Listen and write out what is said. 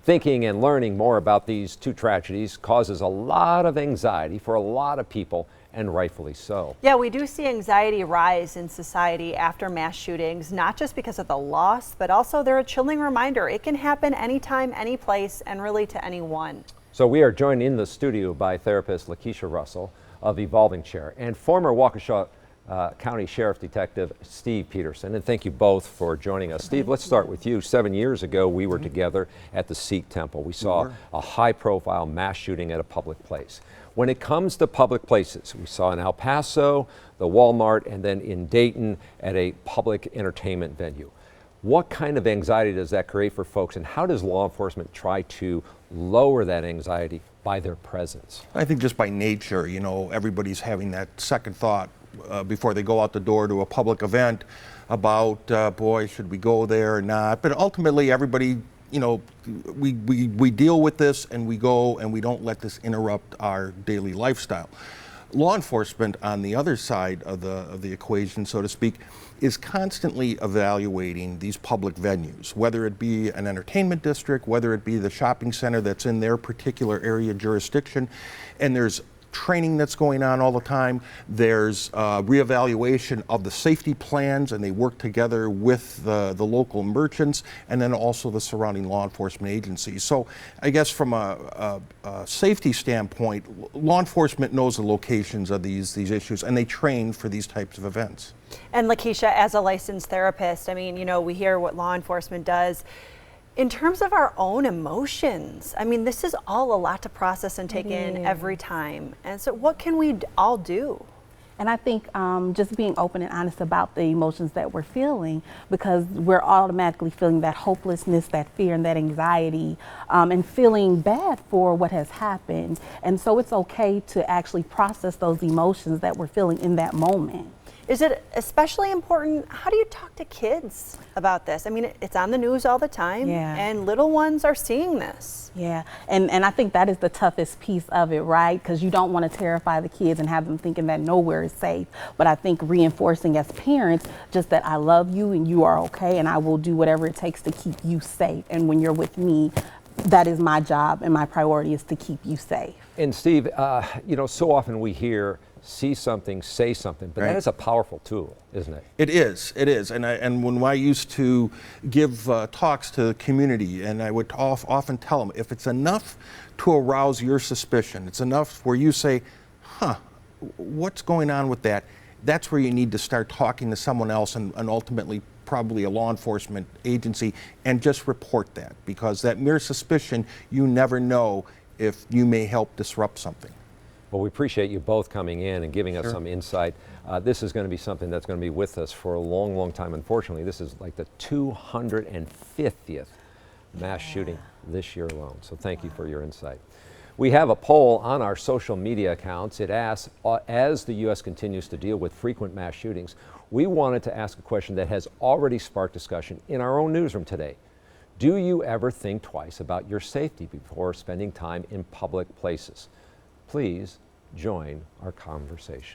Thinking and learning more about these two tragedies causes a lot of anxiety for a lot of people, and rightfully so. Yeah, we do see anxiety rise in society after mass shootings, not just because of the loss, but also they're a chilling reminder. It can happen anytime, any place, and really to anyone. So we are joined in the studio by therapist Lakeisha Russell of Evolving Chair and former Waukesha County Sheriff Detective Steve Peterson. And thank you both for joining us. Steve, let's start with you. 7 years ago, we were together at the Sikh temple. We saw a high-profile mass shooting at a public place. When it comes to public places, we saw in El Paso, the Walmart, and then in Dayton at a public entertainment venue. What kind of anxiety does that create for folks, and how does law enforcement try to lower that anxiety by their presence? I think just by nature, everybody's having that second thought before they go out the door to a public event about, boy, should we go there or not? But ultimately, everybody, we deal with this and we go and we don't let this interrupt our daily lifestyle. Law enforcement, on the other side of the equation, so to speak, is constantly evaluating these public venues, whether it be an entertainment district, whether it be the shopping center that's in their particular area jurisdiction, and there's training that's going on all the time. There's reevaluation of the safety plans, and they work together with the local merchants and then also the surrounding law enforcement agencies. So I guess from a safety standpoint, law enforcement knows the locations of these issues, and they train for these types of events. And Lakeisha, as a licensed therapist, I mean, we hear what law enforcement does. In terms of our own emotions, I mean, this is all a lot to process and take in every time. And so what can we all do? And I think just being open and honest about the emotions that we're feeling, because we're automatically feeling that hopelessness, that fear, and that anxiety, and feeling bad for what has happened. And so it's okay to actually process those emotions that we're feeling in that moment. Is it especially important? How do you talk to kids about this? I mean, it's on the news all the time, and little ones are seeing this. Yeah, and I think that is the toughest piece of it, right? Because you don't want to terrify the kids and have them thinking that nowhere is safe. But I think reinforcing as parents just that I love you and you are okay, and I will do whatever it takes to keep you safe. And when you're with me, that is my job, and my priority is to keep you safe. And Steve, so often we hear, see something, say something, but that is a powerful tool, isn't it? It is. And when I used to give talks to the community, and I would often tell them, if it's enough to arouse your suspicion, it's enough where you say, what's going on with that? That's where you need to start talking to someone else, and ultimately probably a law enforcement agency, and just report that, because that mere suspicion, you never know if you may help disrupt something. Well, we appreciate you both coming in and giving us some insight. This is going to be something that's going to be with us for a long, long time. Unfortunately, this is like the 250th mass shooting this year alone. So thank you for your insight. We have a poll on our social media accounts. It asks, as the U.S. continues to deal with frequent mass shootings, we wanted to ask a question that has already sparked discussion in our own newsroom today. Do you ever think twice about your safety before spending time in public places? Please join our conversation.